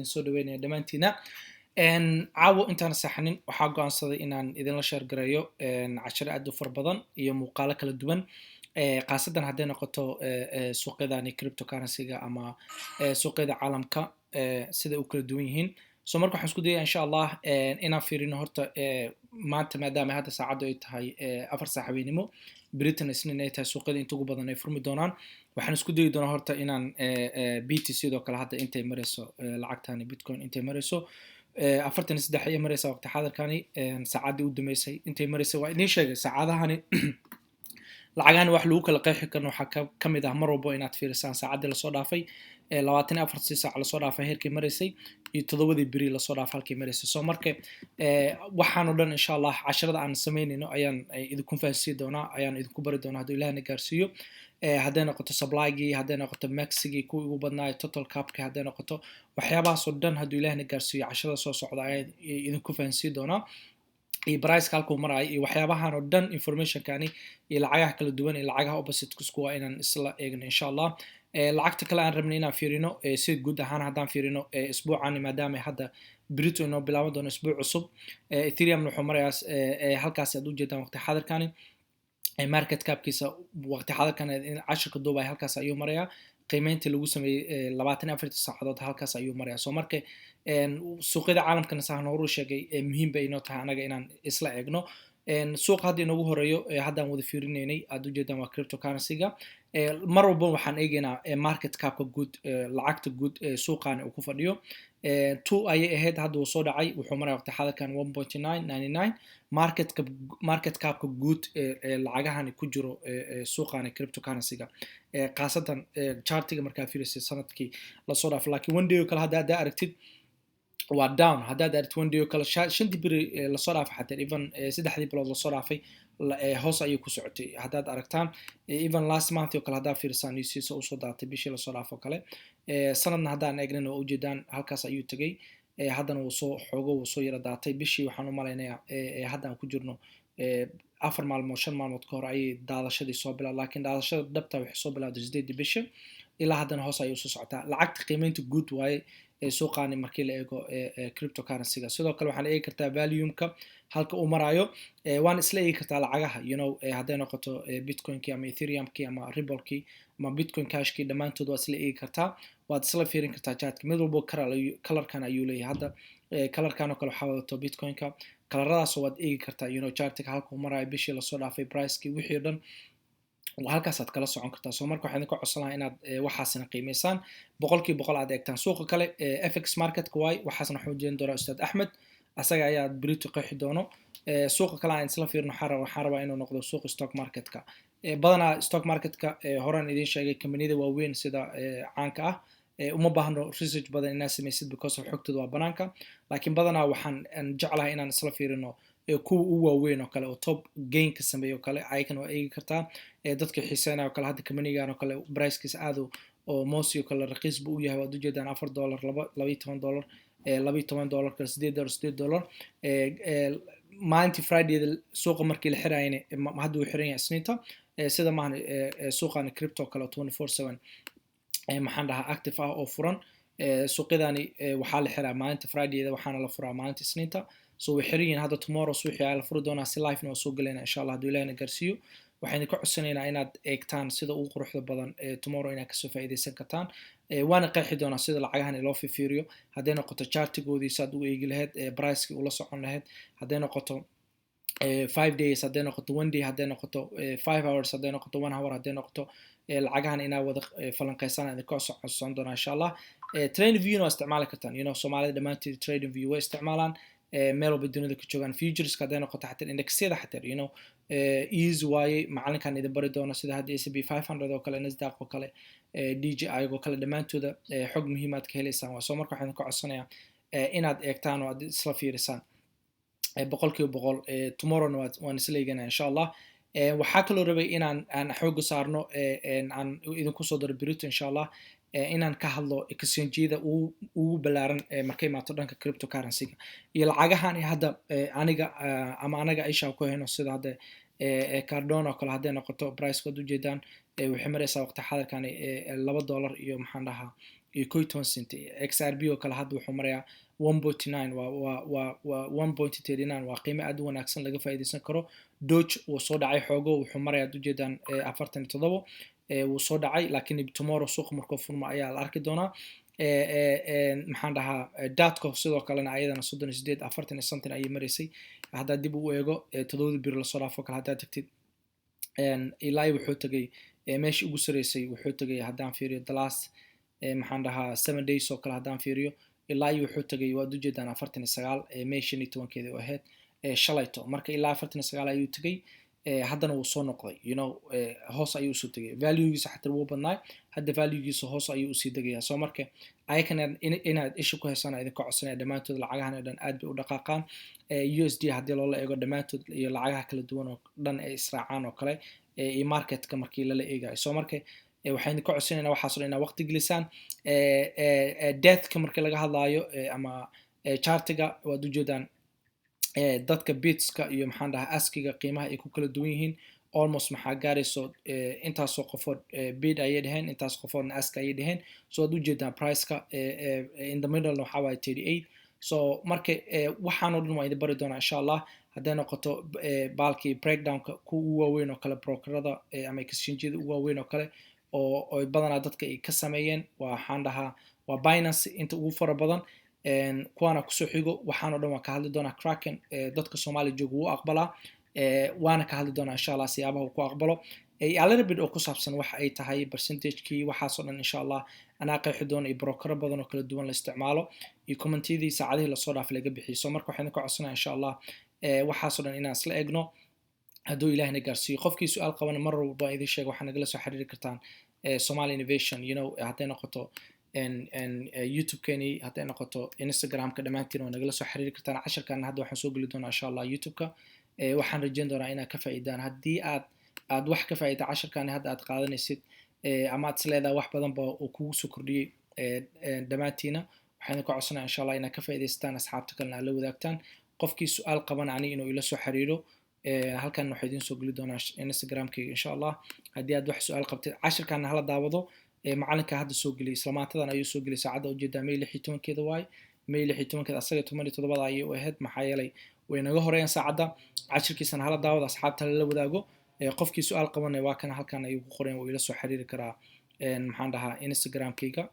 soo dhaweynaya dhamaantiina caawo intaan saxanin waxaa go'aansaday inaan idinla sheer gareeyo casharo aad u far badan iyo muuqaalo kala duwan khaasadan hadday noqoto suuqyadani cryptocurrency-ga ama suuqyada caalamka sida u kala duwan yihiin so marka waxaan isku dayaya insha allah inaan fiirino horta maanta maadaama hadda saacaddu ay tahay 4 saac habeenimo Britain isniin ay tahay suuqyada inta ugu badan ay furmi doonaan waxaan isku dayi doonaa horta inaan BTC sidoo kale hadda intay marayso lacagtani Bitcoin intay marayso 43 ay maraysa waqti xaadirkani saacadii u dhameysay intay maraysa waa idin sheegay saacadahani lacagahan wax lagu kala qeexi karno waxa kamid ah mar walba inaad fiirisaan saacadii la soo dhaafay 24 saac la soo dhaafay heerkii maraysay iyo 7 biri la soo dhaafay halkii maraysay soo marka waxaan oo dhan insha Allah casharada aan sameynayno ayaan idinku faahfaahisi doonaa ayaan idinku bari doonaa haduu Ilaahay gaarsiiyo hadday noqoto supply-gii hadday noqoto max-gii kuwa ugu badnaa total cap-ka hadday noqoto waxyaabahaas oo dhan haduu Ilaahay gaarsiiyo casharada soo socda ayaan idinku faahfaahisi doonaa iyo price halkuu marayo iyo waxyaabahan oo dhan information-kani iyo lacagaha kala duwan iyo lacagaha opposite isku waa inaan isla eegno insha Allah lacagta kale aan rabnay inaan fiirino si guud ahaan haddaan fiirino isbuucani maadaama hadda Brito inoo bilaaban doono isbuuc cusub Ethereum wuxuu marayaa halkaas aad u jeedaan waqti xaadirkani market cap-kiisa waqti xaadirkan 10 Dubai halkaas ayuu marayaa qiimeyntii lagu sameeyay 24 saacadood halkaas ayuu marayaa soo marka suuqyada caalamkana sahan hore sheegay muhiim bay inoo tahay anaga inaan isla eegno suuq hadda inoogu horeeyo haddaan wada fiirinaynay aad u jeedaan waa cryptocurrency-ga mar walba waxaan eegaynaa market cap-ka guud lacagta guud suuqaani uu ku fadhiyo 2 ayay ahayd hadda uu soo dhacay wuxuu marayaa waqti xaadirkan 1.999 market cap-ka guud lacagahani ku jiro suuqaani cryptocurrency-ga khaasatan chartiga markaa fiirisay sanadkii la soo dhaafay laakiin one day kale hadda aragtid waa down haddaad aragtid one day kale 5 biri la soo dhaafay xataa even 3 bilood la soo dhaafay hoos ayay ku socotay haddaad aragtaan even last month oo kale haddaad fiirsaan newsiisa u soo daatay bishii la soo dhaafay kale sanadna haddaan eegnana waa ujeedaan halkaas ayuu tagay haddana wuu soo xoogo wuu soo yara daatay bishii waxaan u malaynayaa haddaan ku jirno 4 maalmood 5 maalmood ka hor ayay daadashadii soo bilaa laakiin daadashada dhabta waxay soo bilowday 8 bisha ilaa haddana hoos ayay usoo socotaa lacagta qiimeynta guud waaye suuqaani markii la eego cryptocurrency-ga sidoo kale waxaan eegi kartaa volume-ka halka uu marayo waan isla eegi kartaa lacagaha hadday noqoto Bitcoin-kii ama Ethereum-kii ama Ripple-kii ama Bitcoin Cash-kii dhammaantood waa isla eegi kartaa waad isla fiirin kartaa chart-ka mid walba color-kan ayuu leeyahay hadda color-kan oo kale waxaa wadato Bitcoin-ka coloradaas waad eegi kartaa chart-ka halka uu marayo bishii la soo dhaafay price-kii wixii dhan halkaas aad kala socon kartaa soo marka waxaan idinku codsanahay inaad waxaasina qiimeysaan 100% aad eegtaan suuqa kale FX market-ka waay waxaasna waxaan u jeedin doonaa Ustaad Axmed asaga ayaa Brito qeexi doono suuqa kale aan isla fiirino waxaan rabaa inuu noqdo suuqa stock market-ka badanaa stock market-ka horaan idin sheegay kambaniyada waaweyn sida caanka ah uma baahno research badan inaad samaysid because of xogtooda waa banaanka laakiin badanaa waxaan jeclahay inaan isla fiirino kuwa ugu waaweyn oo kale oo top gain ka sameeyo oo kale aykan waa eegi kartaa dadka xiiseynaya oo kale hadda kamanigan oo kale price-kiisa aad oo mosi oo kale raqiis buu u yahay waad u jeedaan $4 $12 $12 kale $8 maalintii Friday-da suuqa markii la xirayna hadda uu xiran yahay isniinta sida maahan suuqani crypto kale 24/7 maxaan dhahaa active ah oo furan suuqyadani waxaa la xiraa maalinta Friday-da waxaana la furaa maalinta isniinta so way xiran yihiin hadda tomorrow suuqii ay la furi doonaa si live noo soo galayna insha Allah haduu Ilaahay gaarsiiyo waxaan idin ka codsanaynaa inaad eegtaan sida ugu quruxda badan tomorrow inaad kasoo faa'iideysan kartaan waana qeexi doonaa sida lacagahan loo fiiriyo hadday noqoto chartigoodii saad u eegi lahayd price-kii ula socon lahayd hadday noqoto 5 days hadday noqoto 1 day hadday noqoto 5 hours hadday noqoto 1 hour hadday noqoto lacagahan inaad wada falanqeysaan idin ka codsan doonaa insha Allah trading view waa isticmaali kartaan Soomaalida dhamaantii trading view way isticmaalaan meel walba dunida ka joogaan futures-ka hadday noqoto xataa indexyada xataa easy waaye macalinkan idin bari doona sida hadda S&P 500 oo kale Nasdaq oo kale DJI oo kale dhammaantooda xog muhiimaad ka helaysaan waa soo marka waxaan ka codsanayaa inaad eegtaan oo aad isla fiirisaan 100% tomorrow waan isla eeganaa insha Allah waxaa kaloo rabay inaan xooga saarno aan idinku soo daro Brito insha Allah inaan ka hadlo exchange-yada ugu balaaran markay maato dhanka cryptocurrency-ga iyo lacagahan hadda anaga Aisha ku hayno sida hadda Cardano kale hadday noqoto price-kood u jeedaan waxay maraysaa waqti xaadirkan $2 iyo maxaan dhahaa iyo 11 cent XRP oo kale hadda wuxuu marayaa 1.9 waa 1.39 waa qiimo aad u wanaagsan laga faa'iideysan karo. Doge wuu soo dhacay xoogo wuxuu marayaa ujeedaan 47 wuu soo dhacay laakiin tomorrow suuq markuu furmo ayaa la arki doonaa. maxaan dhahaa datco sidoo kalena ayadana 38 40 something ayay maraysay haddaa dib u eego 7 bir la soo dhaafo kale haddaa tagtid ilaa wuxuu tagay meeshii ugu sareysay wuxuu tagay haddaan fiiriyo the last maxaan dhahaa 7 days oo kale haddaan fiiriyo ilaa wuxuu tagay waad ujeedaan 49 May 15 oo ahayd shalayto marka ilaa 49 ayuu tagay haddana wuu soo noqday hoos ayuu usoo tegay valuegiisa xataa wuu badnaay hadda valuegiisa hoos ayuu usii degayaa soo marka ayakana inaad isha ku haysana idinka codsanaya dhammaantood lacagahan oo dhan aad bay u dhaqaaqaan USD haddii loola eego dhammaantood iyo lacagaha kala duwan oo dhan ay israacaan oo kale iyo marketka markii lala eegayo soo marka waxaan idinka codsanaynaa waxaas oo dhan inaad waqti gelisaan deathka markii laga hadlaayo ama chartiga waad ujeedaan dadka bitska iyo maxaan dhahaa askiga qiimaha ay ku kala duwan yihiin almost maxaa gaarayso intaasoo qofood bid ayay dheheen intaas qofoodna ask ayay dheheen so waad ujeedaan priceka in the middle waxaa waaye 38 so marka waxaanoo dhan waa idin bari doonaa insha allah hadday noqoto baalkii breakdownka kuwa ugu waaweyn oo kale brokerada ama exchangeada ugu waaweyn oo kale oo badanaa dadka ay ka sameeyeen waxaan dhahaa waa Binance inta ugu fara badan kuwaana kusoo xigo waxaanoo dhan waan ka hadli doonaa Kraken dadka Soomaaliya jooga wuu aqbalaa waana ka hadli doonaa insha allah siyaabaha uu ku aqbalo a little bit oo ku saabsan waxa ay tahay percentage-kii waxaasoo dhan insha allah anaa qeexi doona iyo brokero badan oo kala duwan la isticmaalo iyo commentiyadii saacadihii lasoo dhaafay laga bixiyo so marka waxaan ka codsanaya insha allah waxaasoo dhan inaan isla egno hadduu ilaahna gaarsiiyo qofkii su-aal qabana mar walba idin sheega waxaa nagala soo xiriiri kartaan Somali Innovation hadday noqoto YouTube-keeni hadday noqoto Instagram-ka dhammaantiin oo nagala soo xiriiri kartaan casharkan hadda waxaan soo geli doonaa insha allah YouTube-ka waxaan rajeyn doonaa inaad ka faa'iidaan haddii aad wax ka faa'iida casharkan hadda aad qaadanaysid ama aad isleedahay wax badan ba uu kugu soo kordhiyey dhammaantiina waxaan ka codsanaa insha allah inaad ka faa'iidaystaan asxaabta kalena aad la wadaagtaan qofkii su-aal qaban ani inuu ila soo xiriiro halkan waxaa idiin soo geli doonaa Instagram-kayga insha allah haddii aad wax su-aal qabtid casharkan hala daawado macalinka hadda soo geliyay isla maantadan ayuu soo geliyay saacadda ujeedaa May 16 waay May 16 asaga 17 ayay u ahayd maxaa yeelay way naga horeeyaan saacadda cashirkiisana hala daawado asxaabta la wadaago qofkii su-aal qabanay waa kana halkan ayuu ku qoran oo ila soo xiriiri karaa maxaan dhahaa Instagram-kayga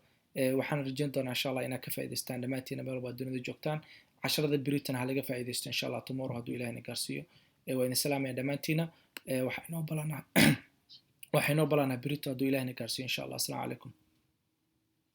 waxaan rajeyn doonaa insha allah inaad ka faa'iidaystaan dhammaantiin meel walba dunida joogtaan casharada beritan ha laga faa'iidaysto insha allah tomorrow hadduu ilaahayna gaarsiiyo waa idin salaamaya dhammaantiina waxaa inoo balanaa berito hadduu ilaahayna gaarsiiyo insha allah. Assalaamu calaykum.